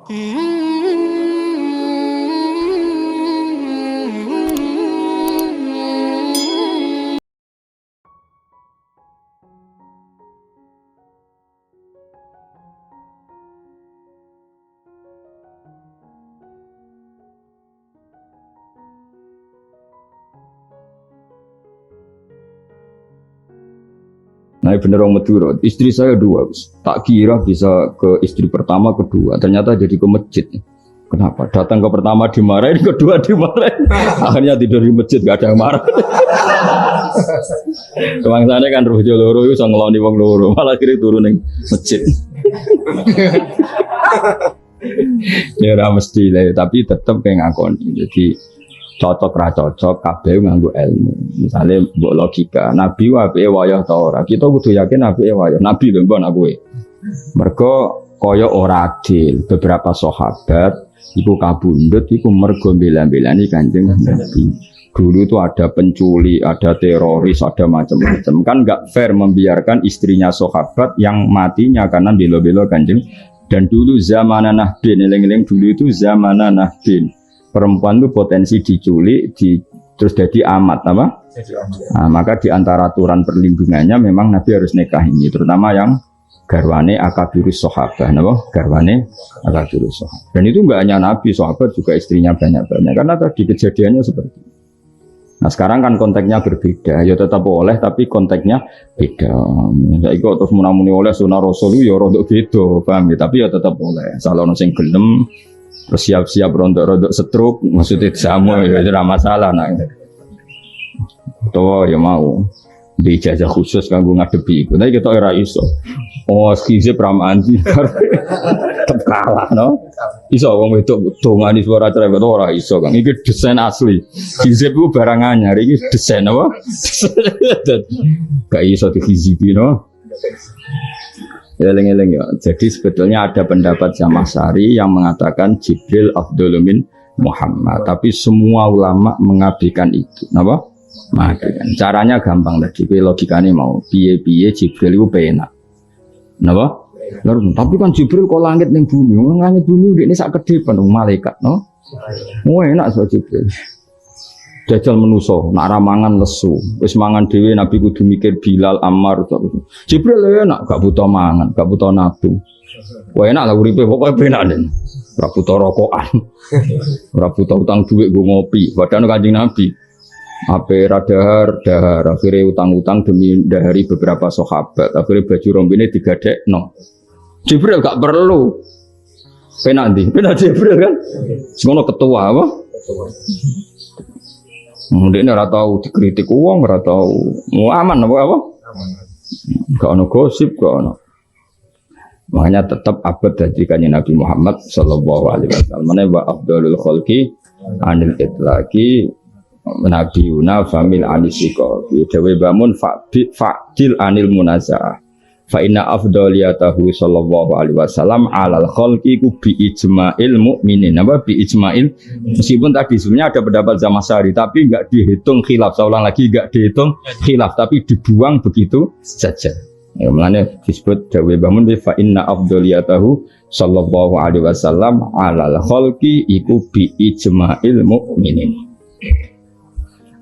Nah bener orang Madura, istri saya 2, tak kira bisa ke istri pertama, kedua, ternyata jadi ke masjid. Kenapa? Datang ke pertama dimarahin, kedua dimarahin, akhirnya tidur di masjid, gak ada yang marah. Kemangsane kan roh loro itu bisa ngeloni wong loro, malah kira turun di masjid. Ya ora mesti lah, tapi tetap kayak ngakoni. Jadi cocok ra cocok kabeh nganggo ilmu. Misale mbok logika, nabi apike wayah ta ora? Kita kudu yakin apike wayah. Nabi lho mbok kowe. Mergo kaya ora adil. Beberapa sahabat iku kabundut iku mergo bela-belani Kanjeng Nabi. Dulu itu ada penculik, ada teroris, ada macam-macam. Kan enggak fair membiarkan istrinya sahabat yang matinya karena bela-bela Kanjeng. Dan dulu zamanan Nahdin, eling-eling dulu itu zamanan Nahdin. Perempuan itu potensi diculik, terus jadi amat, apa? Nah, maka di antara aturan perlindungannya memang Nabi harus nikahi, terutama yang garwane akabirus sahabat, apa? Garwane akabirus sahabat. Dan itu enggak hanya Nabi, sahabat juga istrinya banyak-banyak. Karena tadi kejadiannya seperti itu. Nah sekarang kan konteksnya berbeda, ya tetap boleh tapi konteksnya beda. Ya ikut terus menamuni oleh sunnah Rasul ya rodok beda, paham ya? Tapi ya tetap boleh. Salah ono sing gelem terus siap-siap rontok-rontok stroke, maksudnya sama ya tidak masalah nak. Tuh ya mau di ijazah khusus kanggo ngadepi. Tapi kita ora iso. Oh skizip ramanji tetep kalah no. Iso wong wedok dongani suara cerewet ora iso Kang. Iki desain asli. Skizip ku barang anyar iki desain apa? Gak iso dihizibi no. Eleng-eleng ya. Jadi sebetulnya ada pendapat Zamakhsyari yang mengatakan Jibril afdhalu min Muhammad. Tapi semua ulama mengabaikan itu. Napa? Mengabaikan. Caranya gampang tadi. Logikanya mau piye-piye Jibril itu penak. Napa? Tapi kan Jibril kok langit ning bumi. Langit bumi ini sak kedepan malaikat, no? Oh enak so Jibril. Jajal menuso, nak ramangan lesu. Wis mangan dhewe Nabi kudu mikir Bilal, Ammar. Jibril enak, gak butuh mangan, gak butuh nabung. Wah enak lah uripe pokoke penak den. Ora butuh rokokan. Ora butuh utang dhuwit go ngopi. Padahal Kanjeng Nabi ape radahar dahar akhirnya utang-utang demi dahari beberapa sahabat. Akhirnya baju rombene digadekno. Jibril gak perlu. Penak ndi? Penak Jibril kan? Semono ketua apa? Kemudian ora tahu dikritik uang, ora tahu mau aman apa? Gak ono gosip, gak ono. Makanya tetap abad dari Kanjeng Nabi Muhammad sallallahu alaihi wasallam. Mana wa afdalul khalqi anil itlaqi nabiyuna famil anisiko. Dewe bangun fa'dil anil munaza'ah. Fa inna afdaliyatahu sallallahu alaihi wasallam alal khalqi ku bi ijma'il mukminin. Apa bi ijma'il? Meskipun tadi sebenarnya ada pendapat Zamakhsyari tapi enggak dihitung khilaf. Saya ulang lagi enggak dihitung khilaf tapi dibuang begitu saja. Ya mulanya disebut dawe bangun fa inna afdaliyatahu sallallahu alaihi wasallam alal khalqi iku bi ijma'il mukminin.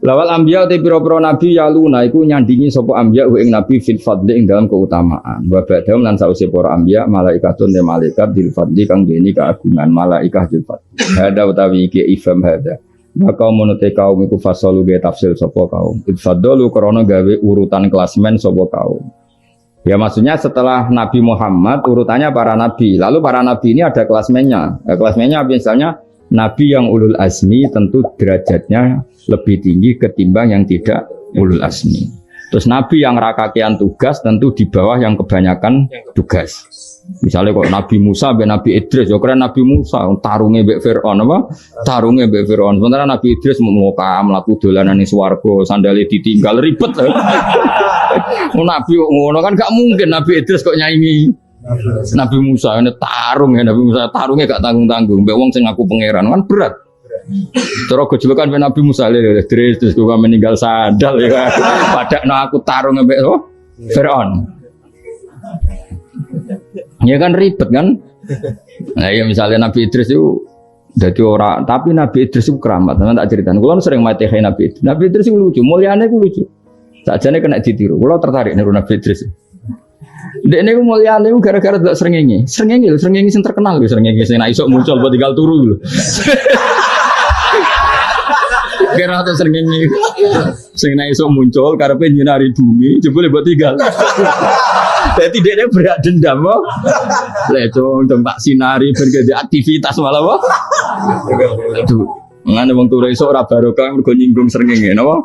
Lawal anbiya te pira-pira nabi yaluna iku nyandingi sapa anbiya ing nabi fil fadli ing dalam keutamaan. Wa ba'dahum lan sause para anbiya malaikatun te malaikat dil fadli kang dene keagungan malaikah dil fadli. Hada utawi iki ifham hada. Maka monote kaum iku fasalu ge tafsir sapa kaum. Ifadalu krana gawe urutan klasmen sapa kaum. Ya maksudnya setelah Nabi Muhammad urutannya para nabi. Lalu para nabi ini ada klasmennya. Klasmennya misalnya Nabi yang ulul azmi tentu derajatnya lebih tinggi ketimbang yang tidak ulul azmi. Terus Nabi yang rakakian tugas tentu di bawah yang kebanyakan tugas. Misalnya kok Nabi Musa be Nabi Idris, ya keren Nabi Musa tarunge mbek Firaun apa? Tarunge mbek Firaun. Sementara Nabi Idris mau mlaku dolanan ning swarga, sandale ditinggal ribet. Nabi ngono kan gak mungkin Nabi Idris kok nyaingi Nabi Musa ini tarung ya Nabi Musa tarungnya gak tanggung-tanggung. Mbak wong sing ngaku pangeran kan berat. Terus gejolokan Nabi Musa terus gua meninggal sandal ya. Padahal aku tarung mbek Firaun. Ya kan ribet kan? Nah ya misalnya Nabi Idris itu jadi orang, tapi Nabi Idris itu keramat. Teman tak ceritain. Kalau sering mati kayak Nabi Idris. Nabi Idris itu lucu, mulianya itu lucu. Sajane kena ditiru. Kalau tertarik niru Nabi Idris. Dek ini mulianya itu gara-gara tidak srengenge sing terkenal loh, srengenge sing iso muncul buat tinggal turu loh. Kira atau srengenge sing iso muncul karepe nyinari bumi, jebule buat tinggal. Jadi dia berat dendam, loh. Lecong, tak sinari bergede aktivitas malah, loh. Aduh, ngene wong turu iso ora barokah mergo nyinggung srengenge, napa?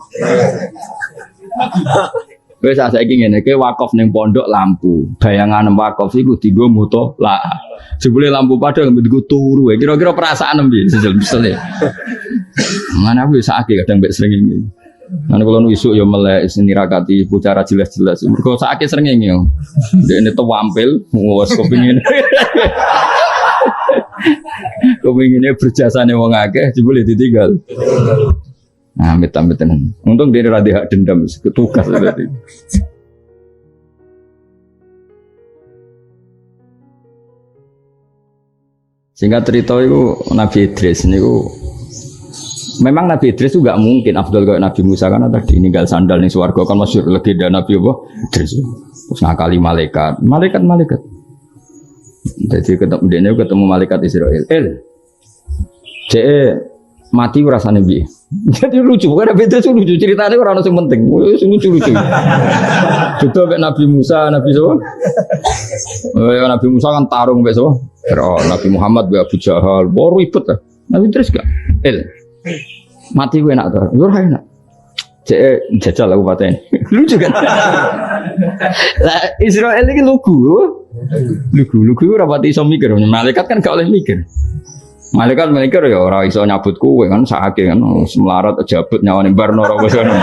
Wis saiki ngene, ke wakaf ning pondok lampu. Bayangan wakaf iku dienggo mutolak. Jebule lampu padang nggo turu. Kira-kira perasaan piye misale. Ngene aku sakake kadang mbek srengenge. Nanti kalau isuk ya melek nirakati bicara jelas-jelas. Mergo sakake srengenge. Dekne tampil wes kepingin. Kepinginnya berjasane wong akeh jebule ditinggal. Nah, amit-amit tenan. Untung dia rada hak dendam ketugas tadi. Singkat cerita itu Nabi Idris niku memang Nabi Idris itu gak mungkin afdal kayak Nabi Musa karena tadi ninggal sandal ning swarga kan masyhur legenda Nabi apa Idris. Terus ngakali malaikat. Jadi ketemu malaikat Israel. Mati rasanya bi. Jadi lucu, karena beda lucu ceritanya orang yang penting, lucu. Juga kayak Nabi Musa, Nabi siapa? Nabi Musa kan tarung kayak siapa? Nabi Muhammad kayak Abu Jahal, baru ribet lah. Nabi terus gak? Mati gue enak tuh, gue enak. Jajal aku paten, lucu kan? Lah Israel ini lugu rapati iso mikir, malaikat kan gak boleh mikir. Malaikat ya ora iso nyabut kowe kan sakake kan semelarat jabut nyawane barno ora wis ngono.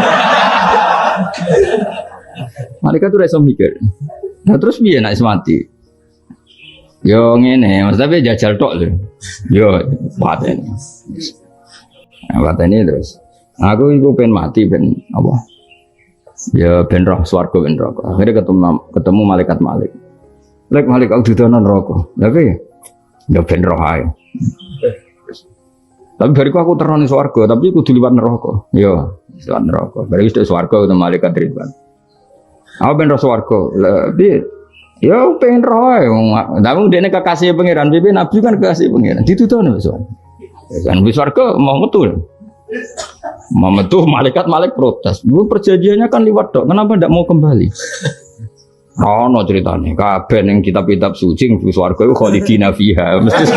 Malaikat ora iso mikir. Nah terus piye nek mati? Yo ngene, tapi jajal tok lho. Yo paten. Pateni terus. Aku iku pengen mati ben apa? Ya ben roh swarga ben neraka. Akhirnya ketemu malaikat Malik. Malik aku didono neraka. Tapi ya ben roh ae. Tapi bariku aku terang di swarga, tapi aku liwat neraka. Yo, liwat neraka. Bariku sudah swarga ketemu malaikat Ridwan. Aku pengen roh swarga. Tapi yo pengen roh. Tapi dia ini kekasih pangeran. Bibi Nabi kan kekasih pangeran. Ditutup nih besok. Kan di swarga mau betul. Mau betul malaikat protes. Bu perjanjiannya kan liwat dok. Kenapa tidak mau kembali? Oh no ceritanya. Kabeh yang kitab-kitab suci di swarga itu khalidina fiha. Mesti.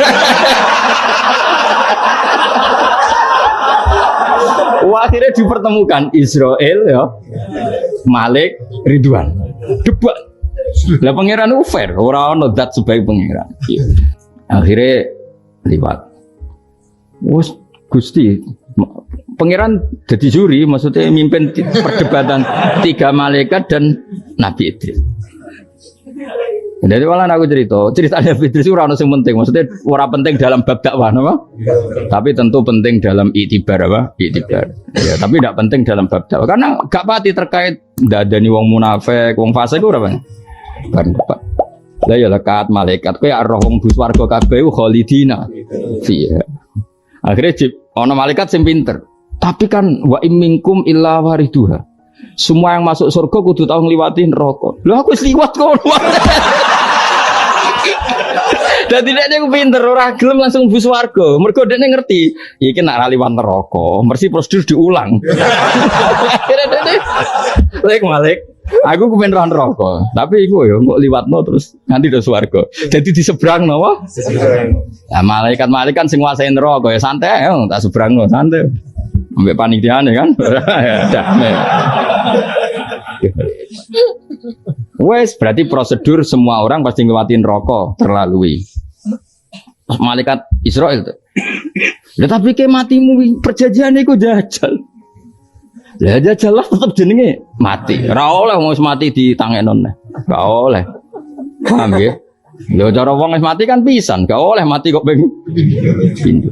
Akhirnya dipertemukan Israel ya, Malik, Ridwan, debat. Lah pangeran itu fair, orang no dat sebagai pangeran. Akhirnya liwat. Wes Gusti, pangeran jadi juri, maksudnya mimpin perdebatan 3 malaikat dan Nabi Idris. Jadi malah aku ceritanya Idris itu orang yang penting, maksudnya orang penting dalam bab dakwah, apa? Tapi tentu penting dalam iktibar apa? Iktibar. Ya, tapi tidak penting dalam bab dakwah, karena gak pati terkait tidak ada nih wong munafik, wong fasik itu berapa? Bareng depan. Lah ya lekat malaikat, kayak roh wong bus warga kabeh khalidina. Iya. Akhirnya ono malaikat sing pinter. Tapi kan wa imminkum illa wariduha. Semua yang masuk surga kudu tau ngliwati neraka. Lho aku wis liwat kok. Dan tidak ada yang pinter, orang gelem langsung bus warga. Mereka dia ngerti, iki nak liwat neraka, mesti prosedur diulang. Akhirnya dia, Malik, aku kepen roh neraka, tapi aku ya kok liwatno terus nanti udah swarga. Jadi di seberang nawa. Nah, malaikat kan sing nguasain neraka ya santai, ya tak seberang no santai. Ambek panitiane kan, damai. Wes berarti prosedur semua orang pasti ngelewatin rokok terlalui. Malaikat Israel tuh. Tapi ke matimu perjanjian itu jajal. Lah jajal lah tetap jenenge mati. Ora oleh wong mati di tangenon. Gak oleh. Paham ya? Lho cara wong mati kan pisan, gak oleh mati kok ping pindho.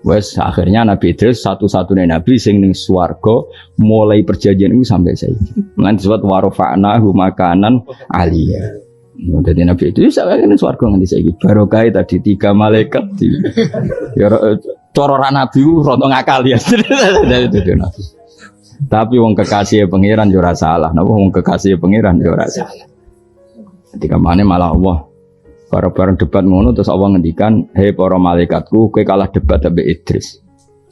Wes akhirnya Nabi Idris satu-satunya nabi sing ning swarga mulai perjanjian itu sampai saiki. Lan disebut warofa'na makanan aliyah. Jadi Nabi itu saya ini swarga nganti saiki. Barokah tadi 3 malaikat di. Ya cara Nabi rondo ngakal ya. Itu Nabi. Tapi wong kekasih pangeran yo ora salah. Napa wong kekasih pangeran yo ora salah. Ketika mana malah Allah bareng-bareng debat ngono terus Allah ngendikan, "Hei para malaikatku, kowe kalah debat ambek Idris.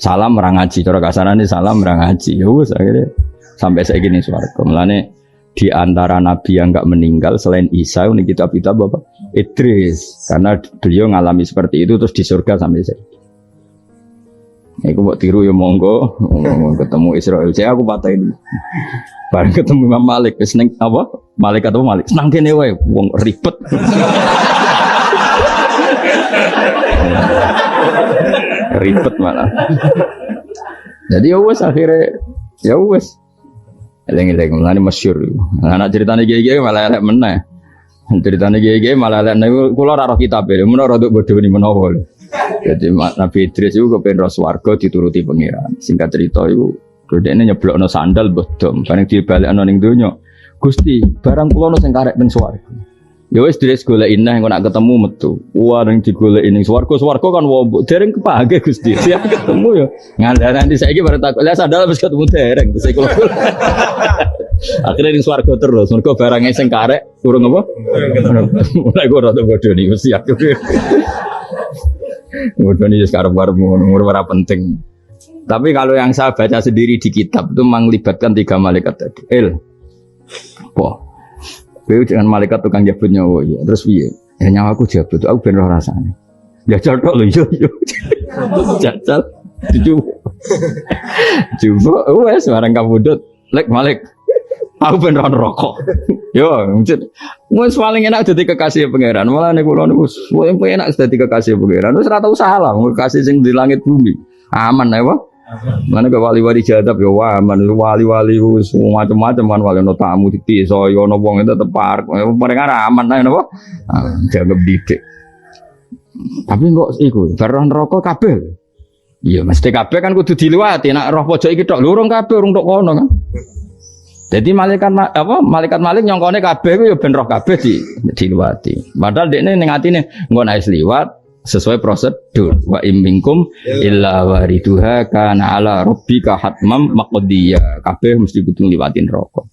Salam merang ngaji." Cara kasarane salam merang ngaji. Ya wis akhirnya sampai saiki ning swarga. Mulane di antara nabi yang enggak meninggal selain Isa ini kitab-kitab apa? Idris. Karena beliau ngalami seperti itu terus di surga sampai saiki. Iku mbok tiru ya monggo, ketemu Israel. Saya aku patahin. Bareng ketemu Imam Malik, wis ning apa? Malaikat apa Malik? Senang kene wae, wong ribet. Ribet malah. Jadi ya wis akhirnya ya wis. Eleng-eleng mulane masyhur. Anak ceritane kiye-kiye malah elek meneh. Ceritane kiye-kiye malah elek niku kula ora roh kitab e, menawa rada bodho ni menawa. Jadi Nabi Idris itu kepengen swarga dituruti pangeran. Singkat cerita itu dhekne nyeblokno sandal bodom, bareng dibalekno ning donya. Gusti, barang kula ono sing karek ning swarga. Ya wis dhewe goleki neh engko nak ketemu metu. Wah ning digoleki ning swarga kan wombok dereng kepake Gusti. Siap ketemu ya. Ngandani nanti saiki bare takok. Lah sandal wis ketemu dereng terus kula. Akhirnya ning swarga terus. Mergo barange sing karek urung apa? Mulai kok rada bodho nih mesti aku. Bodho nih sekarang-karang ngono ora penting. Tapi kalau yang saya baca sendiri di kitab itu melibatkan 3 malaikat tadi. Wah. Kowe jangan malaikat tukang jabut nyawa ya. Terus piye? Ya nyawaku jabut, aku ben ora rasane. Jajal tok lho yo. Jajal. Coba wes barang kabudut. Lek Malik. Aku ben ora rokok. Yo, mungkin wes paling enak dadi kekasih pangeran. Malah nek kula niku paling enak dadi kekasih pangeran. Wis ora tau salah, kekasih sing di langit bumi. Aman ae wae. Mana ke wali-wali jadab ya aman, wali-wali semua macam-macam kan wali ono tamu di desa ya ono wong tetep parek. Mereka aman ae napa? Jaga didik. Tapi kok iku baron rokok kabeh. Iya mesti kabeh kan kudu diliwati. Nek roh pojok iki tok lurung kabeh urung tok kono kan. Jadi malaikat Malik nyongkone kabeh ku ya ben roh kabeh diliwati. Padahal dekne ning atine engko nek liwat sesuai prosedur wa imminkum illa wariduha kana ala rabbika hatmam maqdiya. Kabeh mesti kudu liwatin neraka.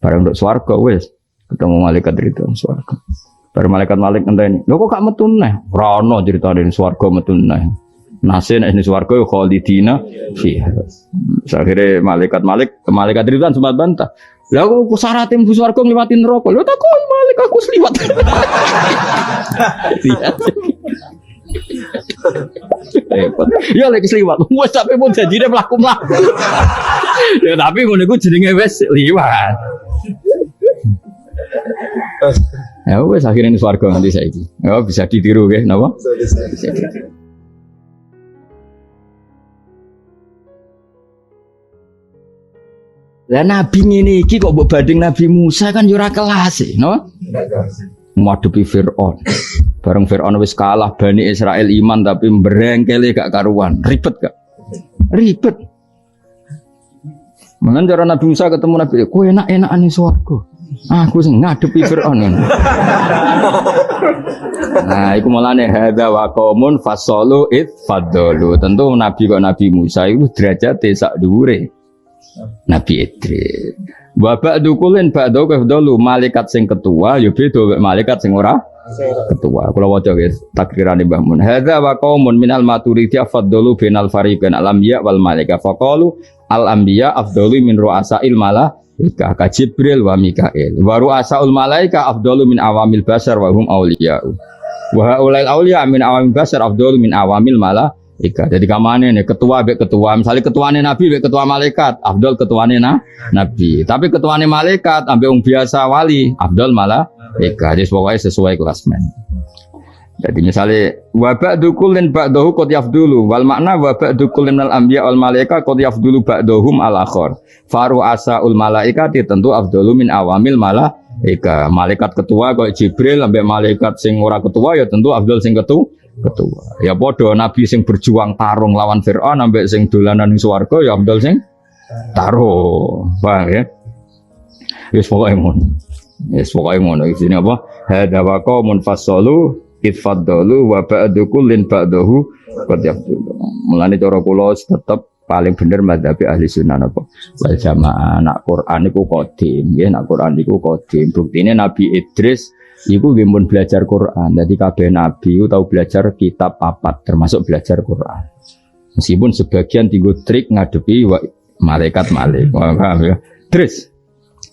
Bareng nduk swarga wis ketemu malaikat itu swarga. Bareng malaikat Malik ngenteni. Lho kok gak metu neh? Ora ono critane swarga metu neh. Nase nek swarga yo khalidina fiha. Akhire malaikat Ridwan sempat bantah. Lah aku syaratnya mlebu swarga ngliwatin neraka. Lho tak kok Malik aku sliwat. Ya lagi seliwat, wes sampai mau janjine mlaku-mlaku. Ya tapi ngono iku jenenge wis liwat. Ya wes akhirnya swarga nanti saiki. Ya bisa ditiru nggih, napa? Bisa ditiru. Lah nabi ngene iki kok mbok banding Nabi Musa kan yo ora kelas e, no? Ngadepi Fir'aun. Bareng Fir'aun wis kalah Bani Israel iman tapi berengkele gak karuan. Ribet gak? Ribet. Mengan cara Nabi Musa ketemu Nabi, "Kowe enak-enakan ning swarga. Aku sing ngadepi Fir'aun." Nah, iku mulane hadza wa qaumun fasalu id fadalu. Tentu Nabi kok Nabi Musa iku derajate sak dhuwure Nabi Idris. Wa ba'du kullin ba'du kafdalu, malaikat sing ketua ya beda malaikat sing ora ketua. Kula waca guys takrirane Mbah Mun. Hadza wa qaumun minal maturidiyah faddalu bainal fariqain al-anbiya wal malaika faqalu al-anbiya afdalu min ru'asail malaika ka Jibril wa Mikail. Wa ru'asaul malaika afdalu min awamil basar wa hum auliya'u. Wa haulail auliya min awamil basar afdalu min awamil malaika. Jadi kamane nih ketua be ketua, misalnya ketuane nabi be ketua malaikat, Abdul ketuane nabi. Tapi ketuane malaikat ambek wong biasa wali, Abdul malah ika. Jadi pokoknya sesuai kelasmen. Jadi misalnya wa ba'du kullin ba'dahu qad yafdulu wal makna wa ba'du kullin al anbiya wal malaika qad yafdulu ba'dahum al akhar. Faru asaul malaikati tentu afdalu min awamil malaika. Malaikat ketua kok Jibril ambek malaikat sing ora ketua ya tentu Abdul sing ketua. Ya podo nabi sing berjuang tarung lawan Fir'aun ambek sing dolanan ning swarga ya Abdul sing tarung. Paham ya? Wis pokoke ngono. Yes, pokoknya ngono iki sini apa? Hadza wa qaumun fassalu itfaddalu wa ba'du kullin ba'dahu qad yafdul. Mulane cara kula tetep paling bener madzhab ahli sunnah apa? Wal jamaah. Nak Quran iku qadim, nggih nak Quran iku qadim. Buktine Nabi Idris iku nggih mun belajar Quran. Dadi kabeh nabi iku tau belajar kitab papat termasuk belajar Quran. Meskipun sebagian tinggu trik ngadepi malaikat Malik. Paham ya? Terus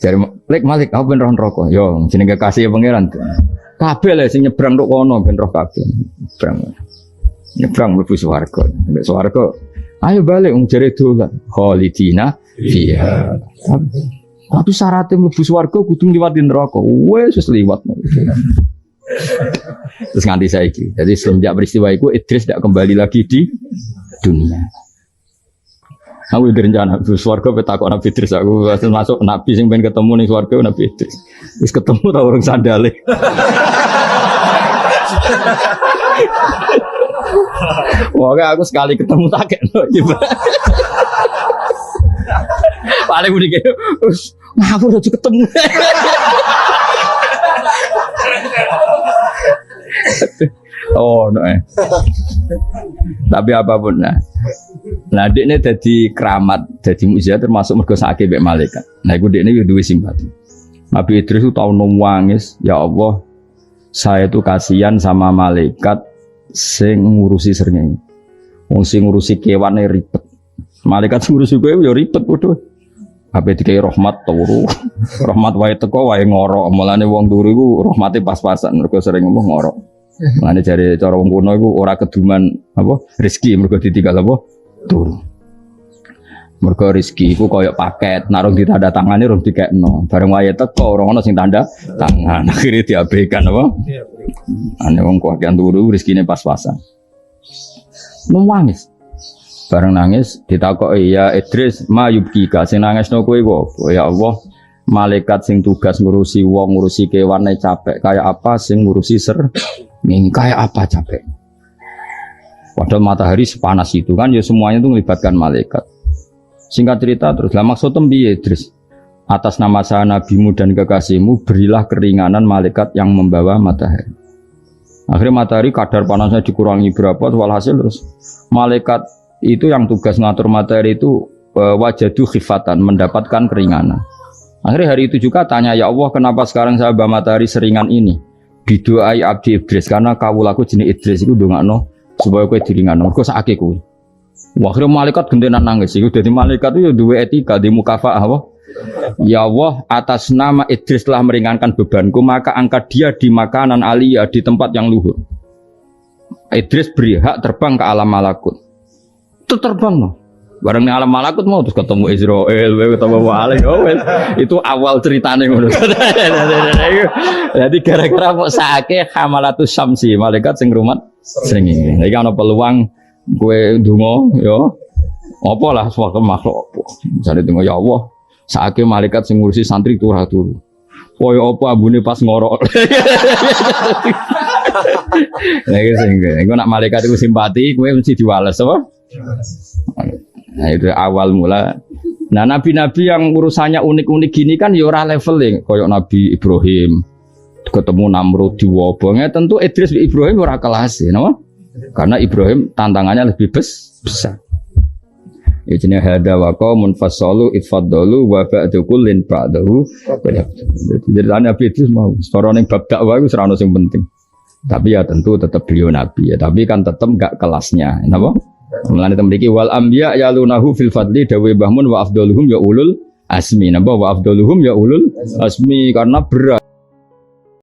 dari Malik aku ben roh neraka. Yo jenenge kasih pangeran. Kabeh lho sing nyebrang tok kono ben roh kabeh. Nyebrang mlebu swarga. Nek swarga ayo balik wong jare dolan. Khalidina fiha. Tapi syaratnya mlebu swarga kudu liwati neraka. Wes liwat. Terus nganti saiki. Jadi semenjak peristiwa itu Idris tidak kembali lagi di dunia. Aku berencana di swarga petakok Nabi Idris, aku masuk Nabi sing pengen ketemu ning swarga Nabi Idris. Wis ketemu ta orang sandale. Wah, aku sekali ketemu tak kena gimana. Paling udah kayak, aku udah ketemu. Oh, no. Tapi apapun nah. Nah, dekne dadi keramat, dadi mukjizat termasuk mergo sakake mbek malaikat. Nah, iku dekne yo duwe simpati. Nabi Idris itu tau nangis, ya Allah, saya itu kasihan sama malaikat sing ngurusi srengenge. Wong sing ngurusi kewane ribet. Malaikat sing ngurusi kowe yo ribet padha. Ape dikai rahmat turu. Rahmat wae teko wae ngorok. Mulane wong turu iku rahmate pas-pasan mergo sering ngomong ngorok. Mulane jare cara wong kuno iku ora keduman apa rezeki mergo ditinggal apa turu. Mergo rezeki iku koyo paket, nek rong ditanda tangane rong dikekno. Bareng wae teko ora ono sing tanda tangan. Akhire diabaikan apa? Ane wong kuwakian turu rezekine pas-pasan. Nangis. Bareng nangis ditakoki ya Idris mayubkika sing nangisno kowe apa? Ya Allah, malaikat sing tugas ngurusi wong ngurusi kewane capek kayak apa sing ngurusi kayak apa capek. Padahal matahari sepanas itu kan ya semuanya itu melibatkan malaikat. Singkat cerita terus lah maksudnya piye Idris? Atas nama saya nabimu dan kekasihmu berilah keringanan malaikat yang membawa matahari. Akhirnya matahari kadar panasnya dikurangi berapa walhasil terus malaikat itu yang tugas ngatur matahari itu wajadu khifatan mendapatkan keringanan. Akhirnya hari itu juga tanya ya Allah kenapa sekarang saya bawa matahari seringan ini? Bidoai abdi Idris karena kawulaku jenis Idris itu ndongakno supaya kowe diringanno. Mergo sakake kowe. Akhirnya malaikat gentenan nangis. Iku dadi malaikat itu duwe etika di mukafaah apa? Ya Allah atas nama Idris telah meringankan bebanku maka angkat dia di makanan aliyah di tempat yang luhur. Idris beri hak terbang ke alam malakut. Terbang no. Bareng ning alam malakut mau terus ketemu Israel, ketemu Wali. Oh, itu awal ceritane ngono. Jadi gara-gara mau sakake hamalatus syamsi, malaikat sing rumat srengenge. Iki ana peluang kowe ndonga ya. Apa lah suatu makhluk. Jare tengok ya Allah, sakake malaikat sing ngurusi santri turah turu. Koyo apa ambune pas ngorok. Nah iki sing engko nak malaikat iku simpati, kowe mesti diwales apa? Nah itu awal mula. Nah nabi-nabi yang urusannya unik-unik gini kan ya ora leveling koyok Nabi Ibrahim ketemu Namrud di wabongnya tentu Idris di Ibrahim ora kelas ya, no? Karena Ibrahim tantangannya lebih besar. Ya jenis hada wa qaumun fassalu itfaddalu wa ba'du kullin ba'dahu. Jadi Nabi Idris mau secara ning bab dakwah iku ora ono sing penting. Tapi ya tentu tetap beliau nabi ya, tapi kan tetap enggak kelasnya, napa? Mulane temriki wal anbiya yalunahu fil fadli dawe bahmun wa afdaluhum ya ulul asmi. Napa wa afdaluhum ya ulul asmi karena berat